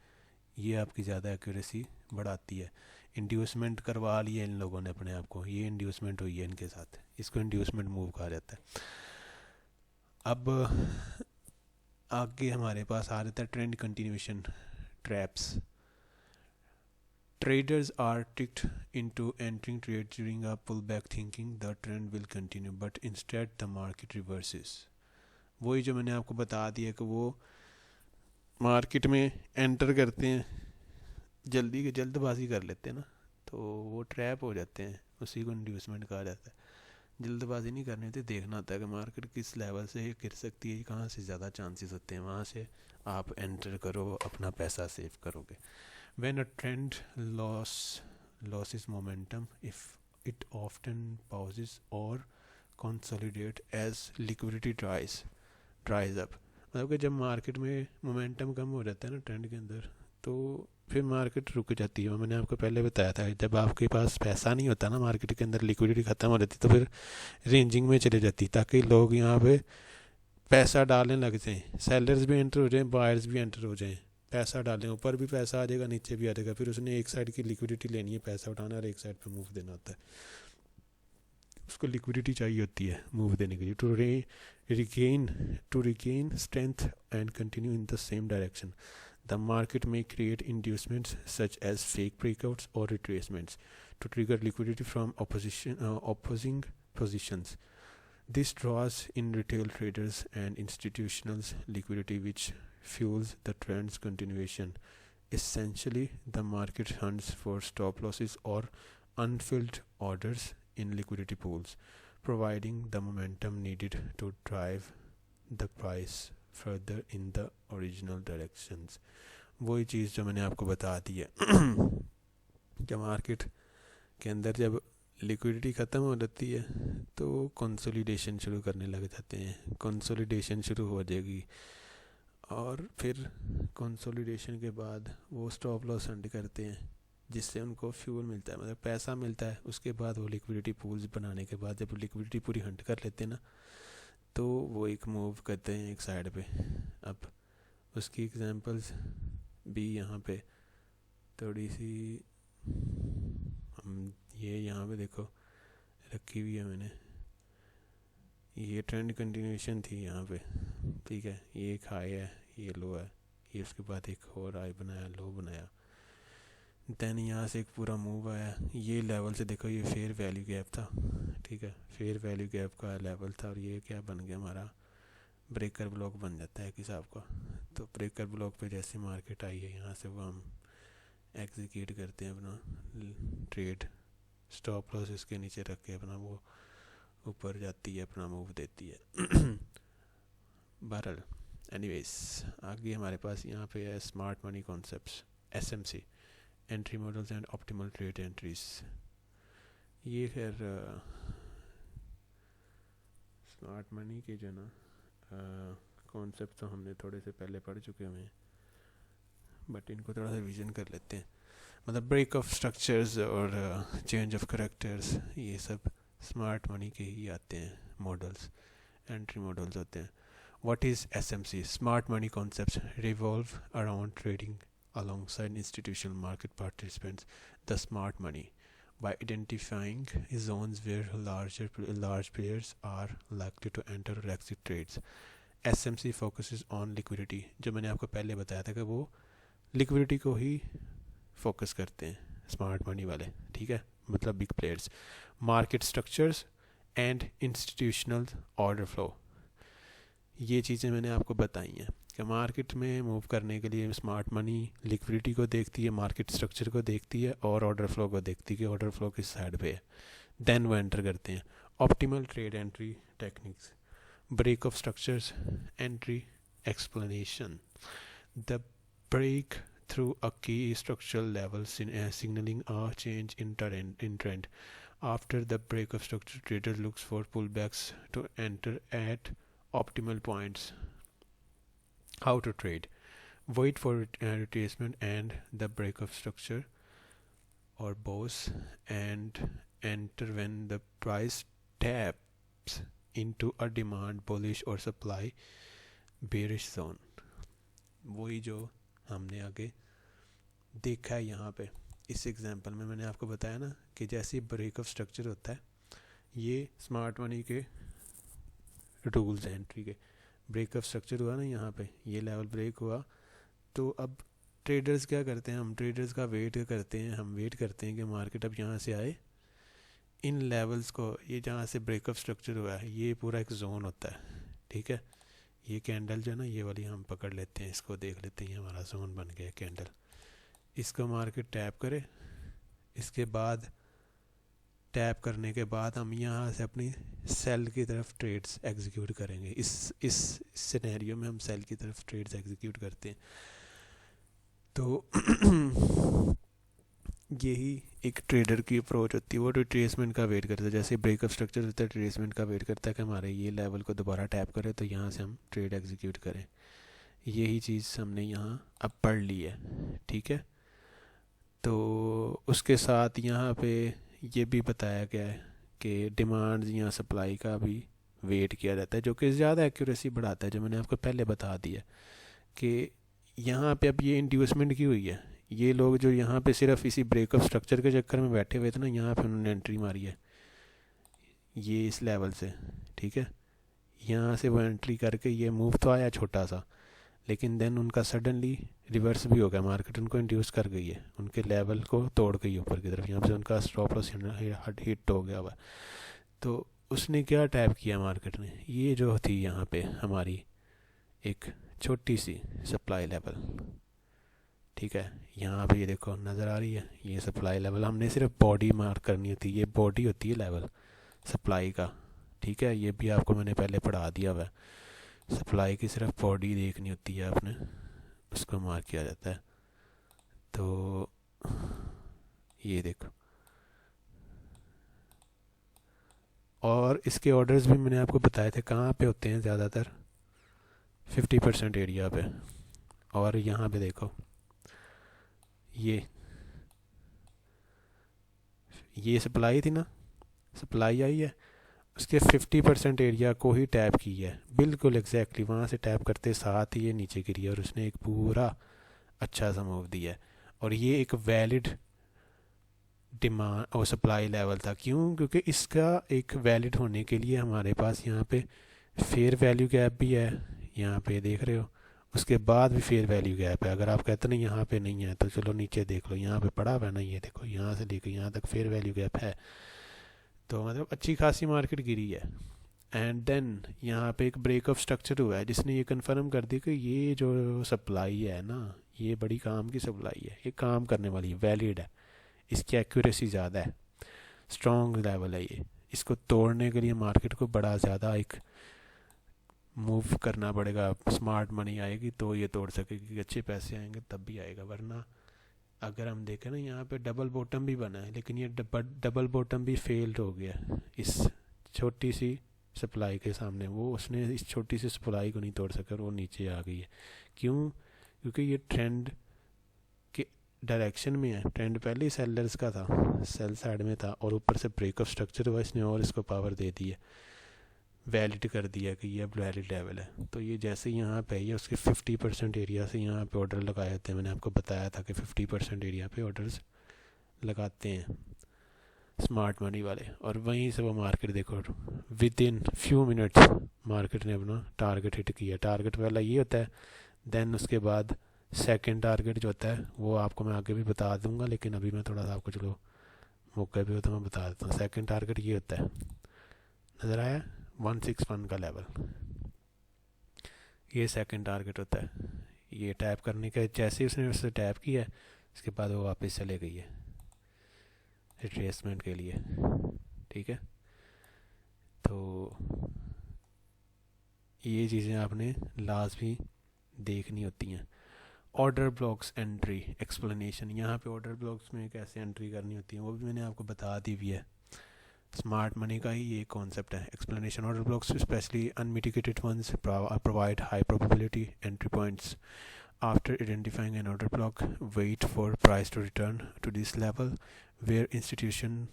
ये आपकी ज़्यादा एक्यूरेसी बढ़ाती है। इंड्यूसमेंट करवा लिया इन लोगों ने अपने आप को, ये इंड्यूसमेंट हुई है इनके साथ, इसको इंड्यूसमेंट मूव कहा जाता है। अब आगे हमारे पास आ जाता है trend continuation traps. Traders are tricked into entering trades during a pullback thinking the trend will continue, but instead the market reverses. वही जो मैंने आपको बता दिया कि वो मार्केट में एंटर करते हैं, जल्दी जल्दबाजी कर लेते हैं ना, तो वो ट्रैप हो जाते हैं, उसी को इंड्यूसमेंट कहा जाता है। जल्दबाजी नहीं करनी होती, देखना होता है कि मार्केट किस लेवल से गिर सकती है, कहाँ से ज़्यादा चांसेस होते हैं, वहाँ से आप एंटर करो, अपना पैसा सेव करोगे। When a trend loses momentum, if it often pauses or consolidate as liquidity dries up. मतलब कि जब मार्केट में मोमेंटम कम हो जाता है ना ट्रेंड के अंदर, तो फिर मार्केट रुक जाती है। मैंने आपको पहले बताया था, जब आपके पास पैसा नहीं होता ना मार्केट के अंदर, लिक्विडिटी ख़त्म हो जाती, तो फिर रेंजिंग में चले जाती, ताकि लोग यहाँ पे पैसा डालने लग जाएं, सेलर्स भी एंटर हो जाएं, बायर्स भी एंटर हो जाएं, पैसा डालें, ऊपर भी पैसा आ जाएगा, नीचे भी आ जाएगा। फिर उसने एक साइड की लिक्विडिटी लेनी है, पैसा उठाना, और एक साइड पे मूव देना होता है। उसको लिक्विडिटी चाहिए होती है मूव देने के लिए, to regain strength and continue in the same direction. The market में create inducements such as fake breakouts और retracements to trigger liquidity from opposing positions. This draws in retail traders and institutional liquidity, which fuels the trend's continuation. Essentially, the market hunts for stop losses or unfilled orders in liquidity pools, providing the momentum needed to drive the price further in the original directions. वही चीज़ जो मैंने आपको बता दी है। जब market के अंदर जब लिक्विडिटी ख़त्म हो जाती है तो कंसोलिडेशन शुरू करने लग जाते हैं, कंसोलिडेशन शुरू हो जाएगी और फिर कंसोलिडेशन के बाद वो स्टॉप लॉस हंट करते हैं जिससे उनको फ्यूल मिलता है, मतलब पैसा मिलता है। उसके बाद वो लिक्विडिटी पूल्स बनाने के बाद जब लिक्विडिटी पूरी हंट कर लेते हैं ना, तो वो एक मूव करते हैं एक साइड पे। अब उसकी एग्जांपल्स भी यहाँ पे थोड़ी सी हम ये यहाँ पे देखो रखी हुई है मैंने। ये ट्रेंड कंटिन्यूएशन थी यहाँ पे, ठीक है। ये एक हाई है, ये लो है, ये उसके बाद एक और हाई बनाया, लो बनाया, देन यहाँ से एक पूरा मूव आया। ये लेवल से देखो, ये फेयर वैल्यू गैप था, ठीक है, फेयर वैल्यू गैप का लेवल था और ये क्या बन गया, हमारा ब्रेकर ब्लॉक बन जाता है कि हिसाब का। तो ब्रेकर ब्लॉक पे जैसे मार्केट आई है, यहाँ से वो हम एग्जीक्यूट करते हैं अपना ट्रेड, स्टॉप लॉस इसके नीचे रख के अपना वो ऊपर जाती है, अपना मूव देती है। बहरहाल एनीवेज, आगे हमारे पास यहाँ पे है smart money concepts, SMC, entry models and optimal trade entries. ये खैर स्मार्ट मनी के जो ना कॉन्सेप्ट तो हमने थोड़े से पहले पढ़ चुके हुए हैं, बट इनको थोड़ा सा रिवीजन कर लेते हैं। मतलब ब्रेक ऑफ स्ट्रक्चर्स और चेंज ऑफ करेक्टर्स, ये सब स्मार्ट मनी के ही आते हैं, मॉडल्स, एंट्री मॉडल्स होते हैं। What is SMC? Smart money concepts revolve around trading alongside institutional market participants, the smart money, by identifying zones where large players are likely to enter or exit trades. SMC focuses on liquidity, जो मैंने आपको पहले बताया था कि वो liquidity को ही focus करते हैं स्मार्ट मनी वाले, ठीक है, मतलब big players. Market structures and institutional order flow, ये चीज़ें मैंने आपको बताई हैं कि मार्केट में मूव करने के लिए स्मार्ट मनी लिक्विडिटी को देखती है, मार्केट स्ट्रक्चर को देखती है और ऑर्डर फ्लो को देखती है कि ऑर्डर फ्लो किस साइड पे है, देन वो एंटर करते हैं। Optimal trade entry techniques, break of structures entry explanation, the break through a key structural level signaling a change in trend. After the break of structure, trader looks for pullbacks to enter at optimal points. How to trade: wait for retracement and the break of structure or bows, and enter when the price taps into a demand bullish or supply bearish zone. वही जो हमने आगे देखा है यहाँ पे इस example में, मैंने आपको बताया ना कि जैसे ब्रेक ऑफ स्ट्रक्चर होता है, ये स्मार्ट मनी के रूल्स हैं एंट्री के। ब्रेक ऑफ स्ट्रक्चर हुआ ना यहाँ पे, ये लेवल ब्रेक हुआ, तो अब ट्रेडर्स क्या करते हैं, हम ट्रेडर्स का वेट करते हैं, हम वेट करते हैं कि मार्केट अब यहाँ से आए इन लेवल्स को, ये जहाँ से ब्रेक ऑफ स्ट्रक्चर हुआ है ये पूरा एक जोन होता है, ठीक है। ये कैंडल जो है ना, ये वाली हम पकड़ लेते हैं, इसको देख लेते हैं, ये हमारा जोन बन गया कैंडल। इसको मार्केट टैप करे, इसके बाद टैप करने के बाद हम यहाँ से अपनी सेल की तरफ ट्रेड्स एग्जीक्यूट करेंगे। इस सिनेरियो में हम सेल की तरफ ट्रेड्स एग्जीक्यूट करते हैं। तो यही एक ट्रेडर की अप्रोच होती है, वो रिट्रेसमेंट का वेट करता है। जैसे ब्रेक ऑफ स्ट्रक्चर होता है, रिट्रेसमेंट का वेट करता है कि हमारे ये लेवल को दोबारा टैप करे तो यहाँ से हम ट्रेड एग्जीक्यूट करें। यही चीज़ हमने यहाँ अब पढ़ ली है, ठीक है। तो उसके साथ यहाँ पे ये भी बताया गया है कि डिमांड या सप्लाई का भी वेट किया जाता है, जो कि ज़्यादा एक्यूरेसी बढ़ाता है, जो मैंने आपको पहले बता दिया कि यहाँ पे अब ये इंड्यूसमेंट की हुई है। ये लोग जो यहाँ पे सिर्फ इसी ब्रेक ऑफ स्ट्रक्चर के चक्कर में बैठे हुए थे ना, यहाँ पे उन्होंने एंट्री मारी है ये इस लेवल से, ठीक है। यहाँ से वो एंट्री करके ये मूव तो आया छोटा सा, लेकिन देन उनका सडनली रिवर्स भी हो गया, मार्केट उनको इंड्यूस कर गई है, उनके लेवल को तोड़ गई ऊपर की तरफ, यहाँ से उनका स्टॉप लॉस हिट हो गया हुआ। तो उसने क्या टैप किया मार्केट ने, ये जो थी यहाँ पे हमारी एक छोटी सी सप्लाई लेवल, ठीक है। यहाँ पे ये देखो नज़र आ रही है, ये सप्लाई लेवल, हमने सिर्फ बॉडी मार्क करनी होती है, ये बॉडी होती है लेवल सप्लाई का, ठीक है। ये भी आपको मैंने पहले पढ़ा दिया हुआ है, सप्लाई की सिर्फ बॉडी देखनी होती है आपने, उसको मार्क किया जाता है। तो ये देखो, और इसके ऑर्डर्स भी मैंने आपको बताए थे कहाँ पे होते हैं ज़्यादातर, 50% एरिया पे। और यहाँ पे देखो, ये सप्लाई थी ना, सप्लाई आई है, उसके 50% एरिया को ही टैप की है, बिल्कुल एग्जैक्टली वहाँ से टैप करते साथ ही ये नीचे गिरी है और उसने एक पूरा अच्छा सा मूव दिया है। और ये एक वैलिड डिमांड और सप्लाई लेवल था। क्यों? क्योंकि इसका एक वैलिड होने के लिए हमारे पास यहाँ पे फेयर वैल्यू गैप भी है, यहाँ पे देख रहे हो, उसके बाद भी फेयर वैल्यू गैप है। अगर आप कहते नहीं यहाँ पे नहीं है तो चलो नीचे देख लो, यहाँ पे पड़ा हुआ है ना, ये देखो यहाँ से लेकर यहाँ तक फेयर वैल्यू गैप है। तो मतलब अच्छी खासी मार्केट गिरी है। एंड देन यहाँ पे एक ब्रेक ऑफ स्ट्रक्चर हुआ है जिसने ये कंफर्म कर दिया कि ये जो सप्लाई है ना, ये बड़ी काम की सप्लाई है, ये काम करने वाली है, वैलिड है, इसकी एक्यूरेसी ज़्यादा है, स्ट्रॉन्ग लेवल है ये। इसको तोड़ने के लिए मार्केट को बड़ा ज़्यादा एक मूव करना पड़ेगा, स्मार्ट मनी आएगी तो ये तोड़ सकेगी, अच्छे पैसे आएंगे तब भी आएगा। वरना अगर हम देखें ना, यहाँ पे डबल बॉटम भी बना है लेकिन ये डबल बॉटम भी फेल्ड हो गया इस छोटी सी सप्लाई के सामने। वो उसने इस छोटी सी सप्लाई को नहीं तोड़ सका और वो नीचे आ गई है। क्यों? क्योंकि ये ट्रेंड के डायरेक्शन में है, ट्रेंड पहले ही सेलर्स का था, सेल साइड में था, और ऊपर से ब्रेक ऑफ स्ट्रक्चर हुआ, इसने और इसको पावर दे दी है, वैलिड कर दिया कि ये अब वैलिड लेवल है। तो ये जैसे यहाँ पे है, उसके 50% एरिया से यहाँ पे ऑर्डर लगाए थे, मैंने आपको बताया था कि 50% एरिया पे ऑर्डर्स लगाते हैं स्मार्ट मनी वाले। और वहीं से वो मार्केट देखो, with in few minutes market ने अपना टारगेट हिट किया। टारगेट वाला ये होता है, देन उसके बाद सेकंड टारगेट जो होता है वो आपको मैं आगे भी बता दूंगा, लेकिन अभी मैं थोड़ा सा आपको चलो मौका भी हो तो मैं बता देता हूँ। सेकंड टारगेट ये होता है, नज़र आया, 161 का लेवल, ये सेकंड टारगेट होता है। ये टैप करने के जैसे ही उसने उससे टैप किया है, उसके बाद वो वापस चले गई है रिट्रेसमेंट के लिए। ठीक है, तो ये चीज़ें आपने लाजमी देखनी होती हैं। ऑर्डर ब्लॉक्स एंट्री एक्सप्लेनेशन, यहाँ पे ऑर्डर ब्लॉक्स में कैसे एंट्री करनी होती है वो भी मैंने आपको बता दी हुई है। स्मार्ट मनी का ही ये कॉन्सेप्ट है। Explanation, order blocks especially unmitigated ones provide high probability entry points. After identifying an order block, wait for price to return to this level where institutional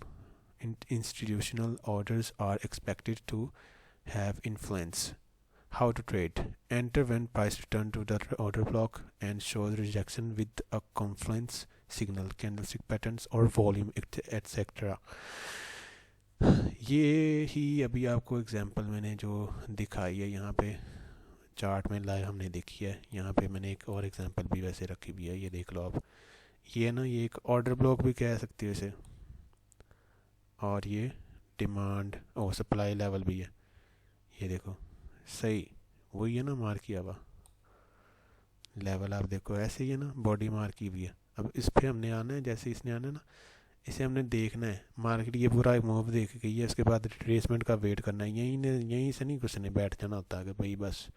orders are expected to have influence. How to trade. Enter when price return to the order block and shows rejection with a confluence signal, candlestick patterns or volume, etc. ये ही अभी आपको example मैंने जो दिखाई है यहाँ पे chart में लाइव हमने देखी है। यहाँ पे मैंने एक और एग्जांपल भी वैसे रखी भी है, ये देख लो आप। ये ना, ये एक ऑर्डर ब्लॉक भी कह सकते हो इसे, और ये डिमांड और सप्लाई लेवल भी है। ये देखो सही वही है ना, मार्क किया हुआ लेवल आप देखो ऐसे ही है ना, बॉडी मार्क की भी है। अब इस पर हमने आना है, जैसे इसने आना है ना, इसे हमने देखना है। मार्केट ये पूरा एक मूव देख गई है, उसके बाद रिट्रेसमेंट का वेट करना है। यहीं से नहीं कुछ नहीं बैठ जाना होता कि भाई बस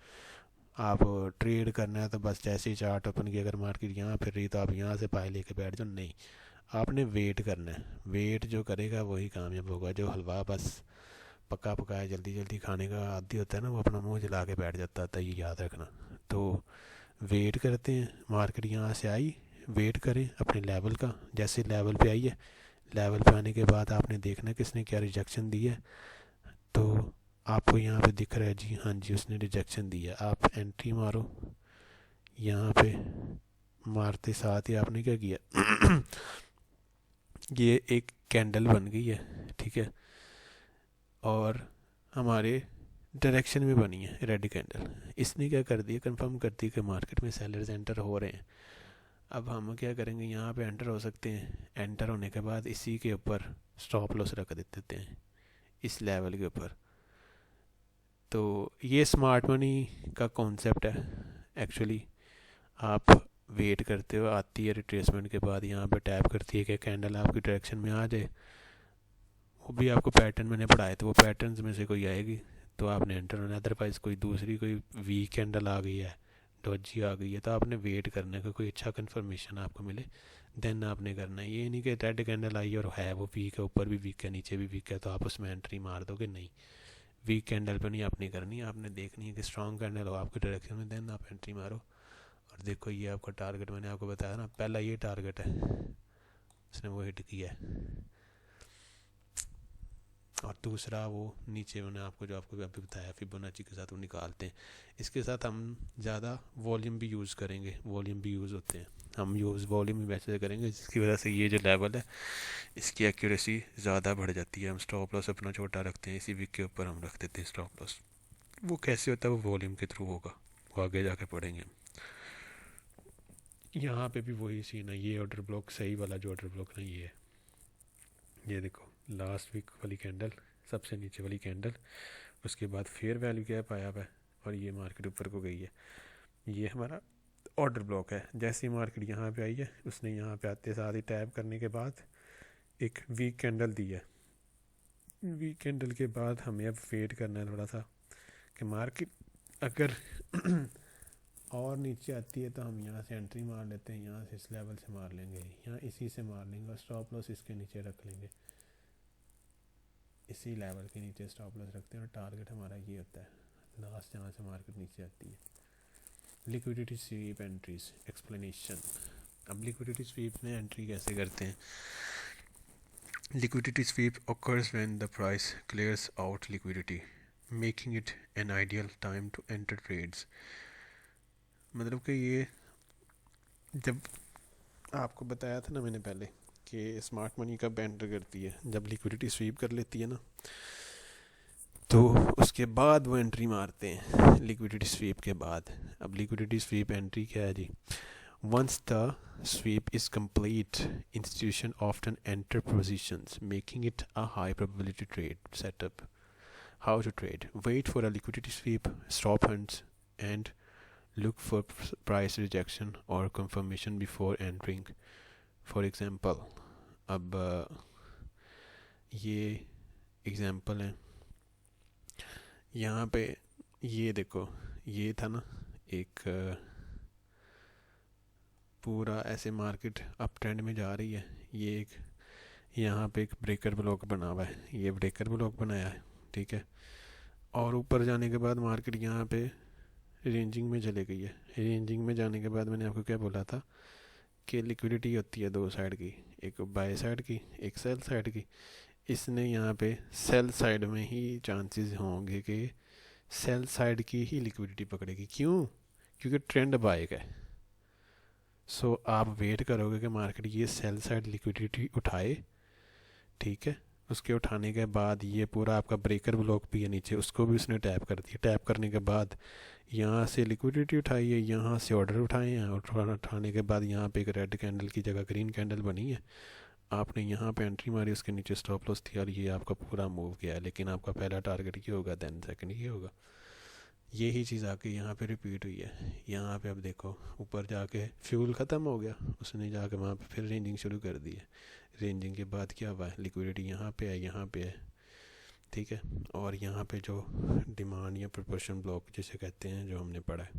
आप ट्रेड करना है तो बस जैसे ही चार्ट ओपन किया, अगर मार्केट यहाँ फिर रही तो आप यहाँ से पाए लेके बैठ जाओ, नहीं, आपने वेट करना है। वेट जो करेगा वही कामयाब होगा। जो हलवा बस पका पकाया जल्दी जल्दी खाने का आदी होता है ना, वो अपना मुंह जला के बैठ जाता था, ये याद रखना। तो वेट करते हैं, मार्केट यहाँ से आई, वेट करें अपने लेवल का, जैसे लेवल पे आई है, लेवल पे आने के बाद आपने देखना किसने क्या रिजेक्शन दी है। तो आपको यहाँ पे दिख रहा है जी, हाँ जी उसने रिजेक्शन दी है, आप एंट्री मारो। यहाँ पे मारते साथ ही आपने क्या किया ये एक कैंडल बन गई है, ठीक है, और हमारे डायरेक्शन में बनी है रेड कैंडल। इसने क्या कर दिया, कंफर्म कर दिया कि मार्केट में सेलर्स एंटर हो रहे हैं। अब हम क्या करेंगे, यहाँ पे एंटर हो सकते हैं, एंटर होने के बाद इसी के ऊपर स्टॉप लॉस रख देते हैं, इस लेवल के ऊपर। तो ये स्मार्ट मनी का कॉन्सेप्ट है एक्चुअली। आप वेट करते हो, आती है रिट्रेसमेंट के बाद, यहाँ पे टैप करती है कि कैंडल आपकी डायरेक्शन में आ जाए। वो भी आपको पैटर्न मैंने पढ़ाए थे, वो पैटर्न्स में से कोई आएगी तो आपने एंटर होना। अदरवाइज़ कोई दूसरी कोई वीक कैंडल आ गई है, डॉजी आ गई है, तो आपने वेट करने का, कोई अच्छा कंफर्मेशन आपको मिले देन आपने करना है। ये नहीं कि रेड कैंडल आई और है वो वीक है, ऊपर भी वीक है नीचे भी वीक है, तो आप उसमें एंट्री मार दोगे, नहीं। वीक कैंडल पर नहीं आपने करनी है, आपने देखनी है कि स्ट्रॉन्ग कैंडल हो आपके डायरेक्शन में, देन आप एंट्री मारो। और देखो ये आपका टारगेट, मैंने आपको बताया ना, पहला ये टारगेट है, उसने वो हिट किया है। और दूसरा वो नीचे मैंने आपको जो आपको अभी बताया फिबोनाची के साथ वो निकालते हैं। इसके साथ हम ज़्यादा वॉल्यूम भी यूज़ करेंगे, वॉल्यूम भी यूज़ होते हैं, हम यूज़ वॉल्यूम भी वैसे करेंगे, जिसकी वजह से ये जो लेवल है इसकी एक्यूरेसी ज़्यादा बढ़ जाती है। हम स्टॉप लॉस अपना छोटा रखते हैं, इसी वीक के ऊपर हम रख देते हैं स्टॉप लॉस। वो कैसे होता है, वो वॉल्यूम के थ्रू होगा, वो आगे जाके पढ़ेंगे। यहाँ पे भी वही सीन है, ये ऑर्डर ब्लॉक सही वाला जो ऑर्डर ब्लॉक नहीं है, ये देखो लास्ट वीक वाली कैंडल, सबसे नीचे वाली कैंडल, उसके बाद फेयर वैल्यू गैप आया हुआ है और ये मार्केट ऊपर को गई है, ये हमारा ऑर्डर ब्लॉक है। जैसे ही मार्केट यहाँ पे आई है, उसने यहाँ पे आते साथ ही टैप करने के बाद एक वीक कैंडल दी है। वीक कैंडल के बाद हमें अब वेट करना है थोड़ा सा कि मार्केट अगर और नीचे आती है तो हम यहाँ से एंट्री मार लेते हैं, यहाँ से इस लेवल से मार लेंगे, यहाँ इसी से मार लेंगे और स्टॉप लॉस इसके नीचे रख लेंगे, इसी लेवल के नीचे स्टॉप लॉस रखते हैं। और टारगेट हमारा ये होता है लास्ट जहाँ से मार्केट नीचे आती है। Liquidity SVEEP entries explanation. अब लिक्विडिटी स्वीप में एंट्री कैसे करते हैं? Liquidity SVEEP occurs when the price clears out liquidity, making it an ideal time to enter trades। मतलब कि ये जब आपको बताया था ना मैंने पहले कि स्मार्ट मनी कब एंटर करती है, जब लिक्विडिटी स्वीप कर लेती है ना, तो उसके बाद वो एंट्री मारते हैं लिक्विडिटी स्वीप के बाद। अब लिक्विडिटी स्वीप एंट्री क्या है जी? Once the sweep is complete, institution often enter positions, making it a high probability trade setup. How to trade? Wait for a liquidity sweep, stop hunts, and look for price rejection or confirmation before entering. For example, अब ये example है, यहाँ पे ये देखो, ये था ना एक पूरा ऐसे मार्केट अप ट्रेंड में जा रही है, ये एक यहाँ पे एक ब्रेकर ब्लॉक बना हुआ है, ये ब्रेकर ब्लॉक बनाया है, ठीक है। और ऊपर जाने के बाद मार्केट यहाँ पे रेंजिंग में चले गई है। रेंजिंग में जाने के बाद मैंने आपको क्या बोला था कि लिक्विडिटी होती है दो साइड की, एक बाय साइड की एक सेल साइड की। इसने यहाँ पे सेल साइड में ही चांसेस होंगे कि सेल साइड की ही लिक्विडिटी पकड़ेगी। क्यों? क्योंकि ट्रेंड बाय का है। सो आप वेट करोगे कि मार्केट ये सेल साइड लिक्विडिटी उठाए, ठीक है। उसके उठाने के बाद ये पूरा आपका ब्रेकर ब्लॉक भी है नीचे, उसको भी उसने टैप कर दिया। टैप करने के बाद यहाँ से लिक्विडिटी उठाई है, यहाँ से ऑर्डर उठाए हैं, उठाने के बाद यहाँ पे एक रेड कैंडल की जगह ग्रीन कैंडल बनी है, आपने यहाँ पे एंट्री मारी, उसके नीचे स्टॉप लॉस थी और ये आपका पूरा मूव किया है। लेकिन आपका पहला टारगेट ये होगा, देन सेकंड ये होगा। यही चीज़ आके यहाँ पे रिपीट हुई है। यहाँ पे अब देखो ऊपर जाके फ्यूल ख़त्म हो गया, उसने जाके वहाँ पे फिर रेंजिंग शुरू कर दी है। रेंजिंग के बाद क्या हुआ है, लिक्विडिटी यहाँ पे है, यहाँ पे है, ठीक है। और यहाँ पे जो डिमांड या प्रोपोर्शन ब्लॉक जिसे कहते हैं, जो हमने पढ़ा है,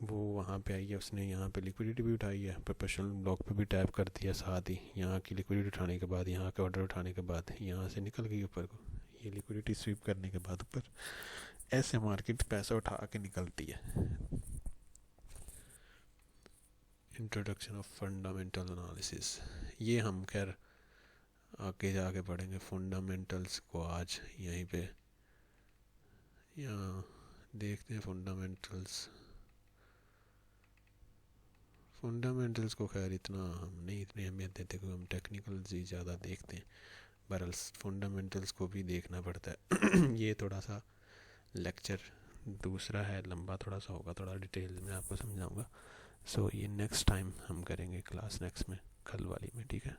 वो वहाँ पे आई है, उसने यहाँ पे लिक्विडिटी भी उठाई है, प्रोपोर्शनल ब्लॉक पे भी टैप कर दिया, साथ ही यहाँ की लिक्विडिटी उठाने के बाद, यहाँ के ऑर्डर उठाने के बाद यहाँ से निकल गई ऊपर को। ये लिक्विडिटी स्वीप करने के बाद ऊपर ऐसे मार्केट पैसा उठा के निकलती है। इंट्रोडक्शन ऑफ फंडामेंटल एनालिसिस, ये हम खैर आगे जाके पढ़ेंगे। फंडामेंटल्स को आज यहीं पे यहाँ देखते हैं। फंडामेंटल्स को खैर इतना हम नहीं इतनी अहमियत देते, क्योंकि हम टेक्निकल ही ज़्यादा देखते हैं। बहरहाल फंडामेंटल्स को भी देखना पड़ता है। ये थोड़ा सा लेक्चर दूसरा है, लंबा थोड़ा सा होगा, थोड़ा डिटेल में आपको समझाऊंगा। सो ये नेक्स्ट टाइम हम करेंगे क्लास, नेक्स्ट में, कल वाली में, ठीक है।